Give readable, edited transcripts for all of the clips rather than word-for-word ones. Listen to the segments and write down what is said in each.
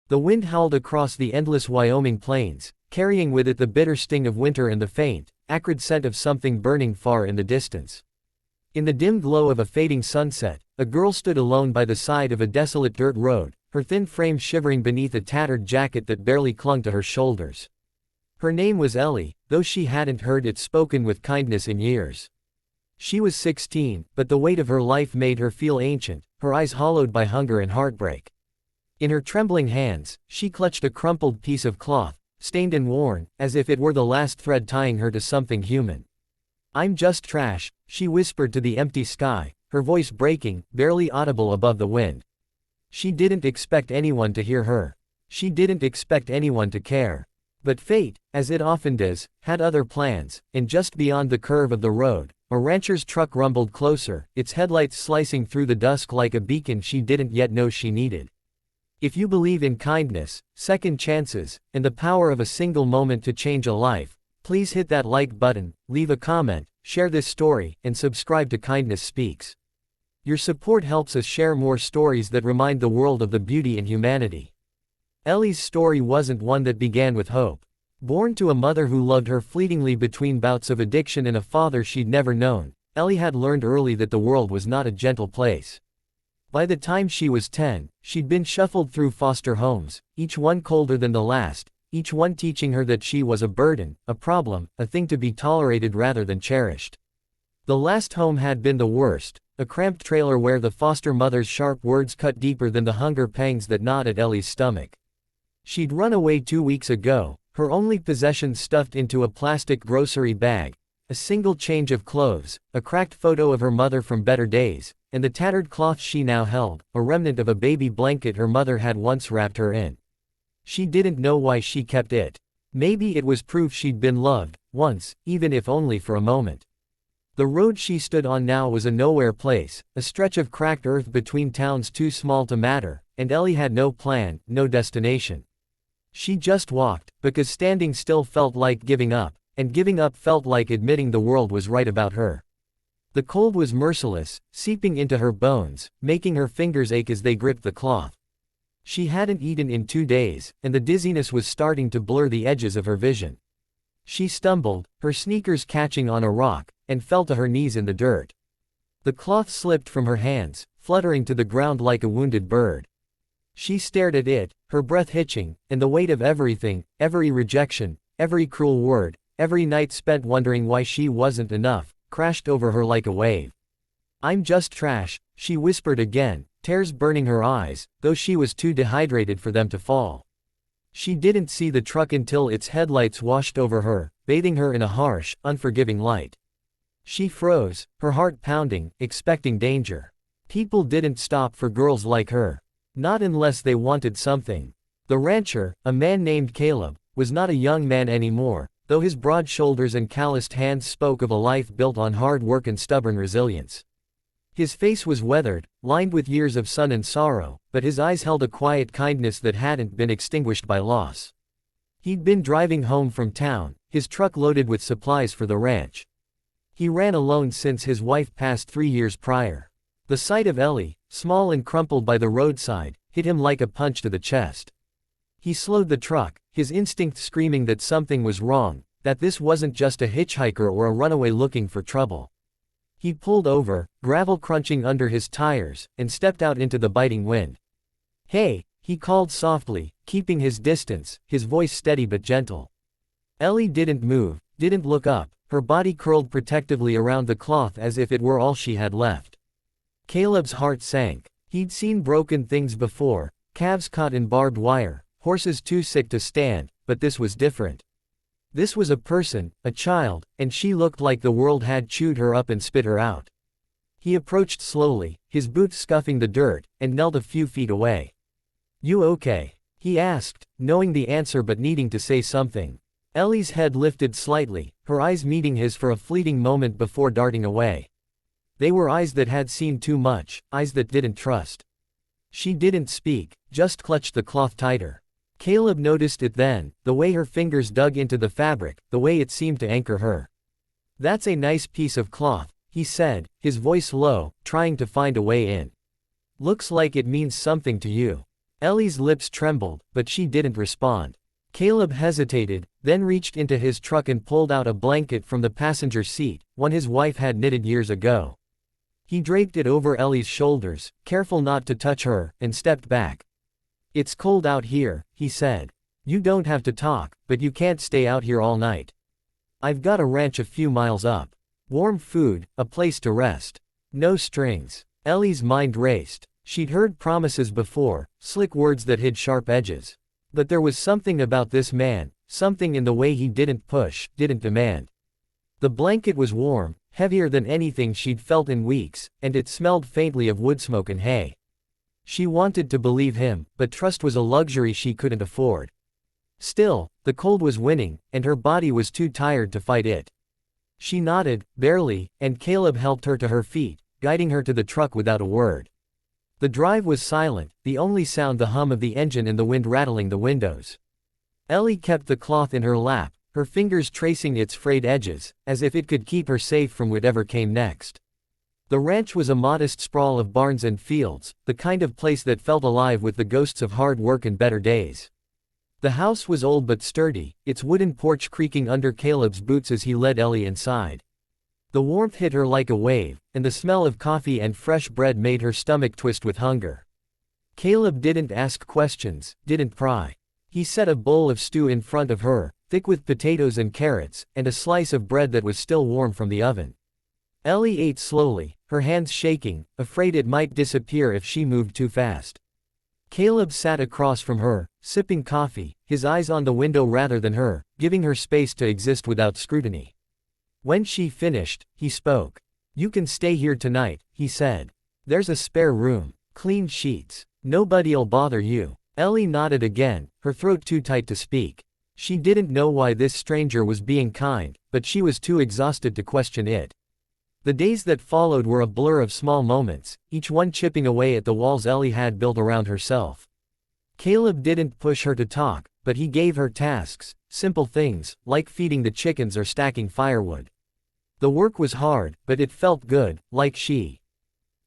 The wind howled across the endless Wyoming plains, carrying with it the bitter sting of winter and the faint, acrid scent of something burning far in the distance. In the dim glow of a fading sunset, a girl stood alone by the side of a desolate dirt road, her thin frame shivering beneath a tattered jacket that barely clung to her shoulders. Her name was Ellie, though she hadn't heard it spoken with kindness in years. She was 16, but the weight of her life made her feel ancient, her eyes hollowed by hunger and heartbreak. In her trembling hands, she clutched a crumpled piece of cloth, stained and worn, as if it were the last thread tying her to something human. "I'm just trash," she whispered to the empty sky, her voice breaking, barely audible above the wind. She didn't expect anyone to hear her. She didn't expect anyone to care. But fate, as it often does, had other plans, and just beyond the curve of the road, a rancher's truck rumbled closer, its headlights slicing through the dusk like a beacon she didn't yet know she needed. If you believe in kindness, second chances, and the power of a single moment to change a life, please hit that like button, leave a comment, share this story, and subscribe to Kindness Speaks. Your support helps us share more stories that remind the world of the beauty in humanity. Ellie's story wasn't one that began with hope. Born to a mother who loved her fleetingly between bouts of addiction and a father she'd never known, Ellie had learned early that the world was not a gentle place. By the time she was 10, she'd been shuffled through foster homes, each one colder than the last, each one teaching her that she was a burden, a problem, a thing to be tolerated rather than cherished. The last home had been the worst, a cramped trailer where the foster mother's sharp words cut deeper than the hunger pangs that gnawed at Ellie's stomach. She'd run away 2 weeks ago, her only possessions stuffed into a plastic grocery bag, a single change of clothes, a cracked photo of her mother from better days, and the tattered cloth she now held, a remnant of a baby blanket her mother had once wrapped her in. She didn't know why she kept it. Maybe it was proof she'd been loved, once, even if only for a moment. The road she stood on now was a nowhere place, a stretch of cracked earth between towns too small to matter, and Ellie had no plan, no destination. She just walked, because standing still felt like giving up, and giving up felt like admitting the world was right about her. The cold was merciless, seeping into her bones, making her fingers ache as they gripped the cloth. She hadn't eaten in 2 days, and the dizziness was starting to blur the edges of her vision. She stumbled, her sneakers catching on a rock, and fell to her knees in the dirt. The cloth slipped from her hands, fluttering to the ground like a wounded bird. She stared at it, her breath hitching, and the weight of everything, every rejection, every cruel word, every night spent wondering why she wasn't enough, crashed over her like a wave. "I'm just trash," she whispered again, tears burning her eyes, though she was too dehydrated for them to fall. She didn't see the truck until its headlights washed over her, bathing her in a harsh, unforgiving light. She froze, her heart pounding, expecting danger. People didn't stop for girls like her. Not unless they wanted something. The rancher, a man named Caleb, was not a young man anymore, though his broad shoulders and calloused hands spoke of a life built on hard work and stubborn resilience. His face was weathered, lined with years of sun and sorrow, but his eyes held a quiet kindness that hadn't been extinguished by loss. He'd been driving home from town, his truck loaded with supplies for the ranch. He ran alone since his wife passed 3 years prior. The sight of Ellie, small and crumpled by the roadside, hit him like a punch to the chest. He slowed the truck, his instinct screaming that something was wrong, that this wasn't just a hitchhiker or a runaway looking for trouble. He pulled over, gravel crunching under his tires, and stepped out into the biting wind. "Hey," he called softly, keeping his distance, his voice steady but gentle. Ellie didn't move, didn't look up, her body curled protectively around the cloth as if it were all she had left. Caleb's heart sank. He'd seen broken things before, calves caught in barbed wire, horses too sick to stand, but this was different. This was a person, a child, and she looked like the world had chewed her up and spit her out. He approached slowly, his boots scuffing the dirt, and knelt a few feet away. "You okay?" he asked, knowing the answer but needing to say something. Ellie's head lifted slightly, her eyes meeting his for a fleeting moment before darting away. They were eyes that had seen too much, eyes that didn't trust. She didn't speak, just clutched the cloth tighter. Caleb noticed it then, the way her fingers dug into the fabric, the way it seemed to anchor her. "That's a nice piece of cloth," he said, his voice low, trying to find a way in. "Looks like it means something to you." Ellie's lips trembled, but she didn't respond. Caleb hesitated, then reached into his truck and pulled out a blanket from the passenger seat, one his wife had knitted years ago. He draped it over Ellie's shoulders, careful not to touch her, and stepped back. "It's cold out here," he said. "You don't have to talk, but you can't stay out here all night. I've got a ranch a few miles up. Warm food, a place to rest. No strings." Ellie's mind raced. She'd heard promises before, slick words that hid sharp edges. But there was something about this man, something in the way he didn't push, didn't demand. The blanket was warm, heavier than anything she'd felt in weeks, and it smelled faintly of wood smoke and hay. She wanted to believe him, but trust was a luxury she couldn't afford. Still, the cold was winning, and her body was too tired to fight it. She nodded, barely, and Caleb helped her to her feet, guiding her to the truck without a word. The drive was silent, the only sound the hum of the engine and the wind rattling the windows. Ellie kept the cloth in her lap, her fingers tracing its frayed edges, as if it could keep her safe from whatever came next. The ranch was a modest sprawl of barns and fields, the kind of place that felt alive with the ghosts of hard work and better days. The house was old but sturdy, its wooden porch creaking under Caleb's boots as he led Ellie inside. The warmth hit her like a wave, and the smell of coffee and fresh bread made her stomach twist with hunger. Caleb didn't ask questions, didn't pry. He set a bowl of stew in front of her, thick with potatoes and carrots, and a slice of bread that was still warm from the oven. Ellie ate slowly, her hands shaking, afraid it might disappear if she moved too fast. Caleb sat across from her, sipping coffee, his eyes on the window rather than her, giving her space to exist without scrutiny. When she finished, he spoke. "You can stay here tonight," he said. "There's a spare room. Clean sheets. Nobody'll bother you." Ellie nodded again, her throat too tight to speak. She didn't know why this stranger was being kind, but she was too exhausted to question it. The days that followed were a blur of small moments, each one chipping away at the walls Ellie had built around herself. Caleb didn't push her to talk, but he gave her tasks, simple things, like feeding the chickens or stacking firewood. The work was hard, but it felt good, like she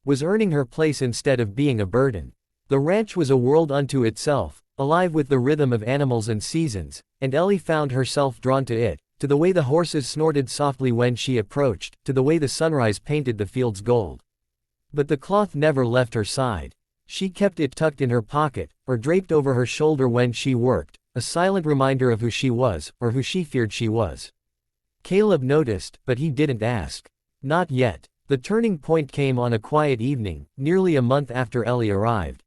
was earning her place instead of being a burden. The ranch was a world unto itself, alive with the rhythm of animals and seasons, and Ellie found herself drawn to it, to the way the horses snorted softly when she approached, to the way the sunrise painted the fields gold. But the cloth never left her side. She kept it tucked in her pocket, or draped over her shoulder when she worked, a silent reminder of who she was, or who she feared she was. Caleb noticed, but he didn't ask. Not yet. The turning point came on a quiet evening, nearly a month after Ellie arrived.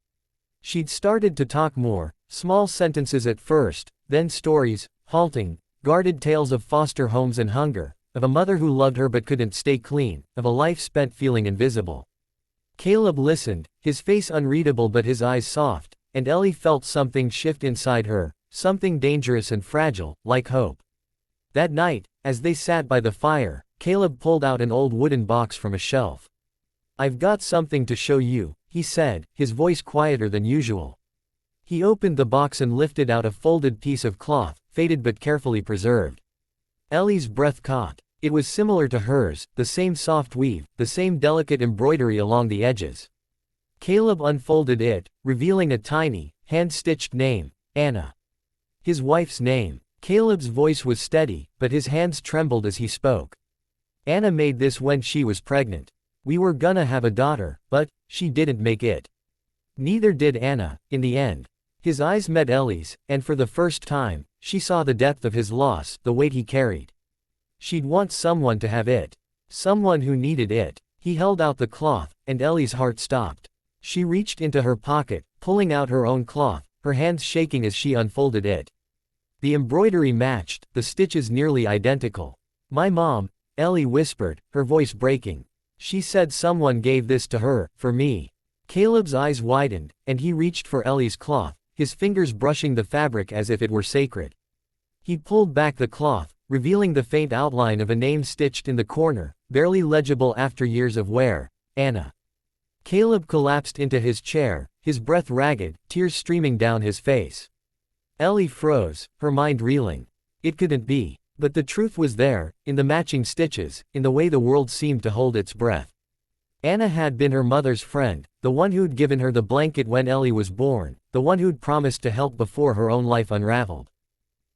She'd started to talk more, small sentences at first, then stories, halting, guarded tales of foster homes and hunger, of a mother who loved her but couldn't stay clean, of a life spent feeling invisible. Caleb listened, his face unreadable but his eyes soft, and Ellie felt something shift inside her, something dangerous and fragile, like hope. That night, as they sat by the fire, Caleb pulled out an old wooden box from a shelf. "I've got something to show you," he said, his voice quieter than usual. He opened the box and lifted out a folded piece of cloth, faded but carefully preserved. Ellie's breath caught. It was similar to hers, the same soft weave, the same delicate embroidery along the edges. Caleb unfolded it, revealing a tiny, hand-stitched name, Anna. His wife's name. Caleb's voice was steady, but his hands trembled as he spoke. "Anna made this when she was pregnant. We were gonna have a daughter, but she didn't make it. Neither did Anna, in the end." His eyes met Ellie's, and for the first time, she saw the depth of his loss, the weight he carried. She'd want someone to have it. Someone who needed it. He held out the cloth, and Ellie's heart stopped. She reached into her pocket, pulling out her own cloth, her hands shaking as she unfolded it. The embroidery matched, the stitches nearly identical. "My mom," Ellie whispered, her voice breaking. "She said someone gave this to her, for me." Caleb's eyes widened, and he reached for Ellie's cloth, his fingers brushing the fabric as if it were sacred. He pulled back the cloth, revealing the faint outline of a name stitched in the corner, barely legible after years of wear, Anna. Caleb collapsed into his chair, his breath ragged, tears streaming down his face. Ellie froze, her mind reeling. It couldn't be. But the truth was there, in the matching stitches, in the way the world seemed to hold its breath. Anna had been her mother's friend, the one who'd given her the blanket when Ellie was born, the one who'd promised to help before her own life unraveled.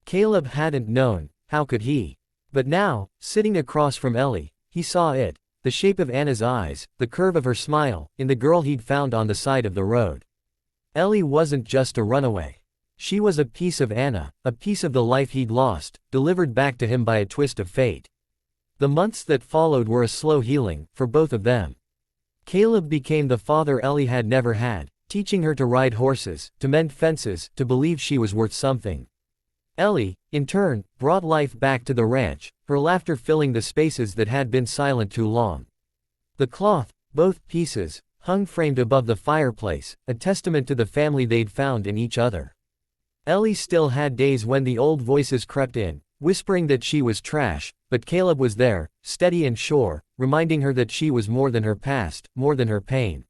Caleb hadn't known, how could he? But now, sitting across from Ellie, he saw it, the shape of Anna's eyes, the curve of her smile, in the girl he'd found on the side of the road. Ellie wasn't just a runaway. She was a piece of Anna, a piece of the life he'd lost, delivered back to him by a twist of fate. The months that followed were a slow healing, for both of them. Caleb became the father Ellie had never had, teaching her to ride horses, to mend fences, to believe she was worth something. Ellie, in turn, brought life back to the ranch, her laughter filling the spaces that had been silent too long. The cloth, both pieces, hung framed above the fireplace, a testament to the family they'd found in each other. Ellie still had days when the old voices crept in, whispering that she was trash, but Caleb was there, steady and sure, reminding her that she was more than her past, more than her pain.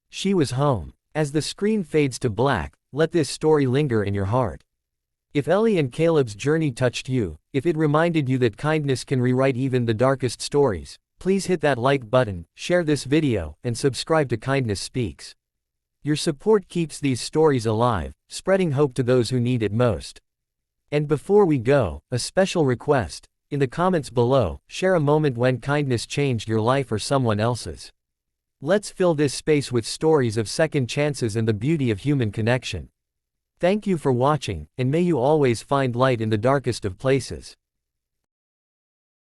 She was home. As the screen fades to black, let this story linger in your heart. If Ellie and Caleb's journey touched you, if it reminded you that kindness can rewrite even the darkest stories, please hit that like button, share this video, and subscribe to Kindness Speaks. Your support keeps these stories alive, spreading hope to those who need it most. And before we go, a special request. In the comments below, share a moment when kindness changed your life or someone else's. Let's fill this space with stories of second chances and the beauty of human connection. Thank you for watching, and may you always find light in the darkest of places.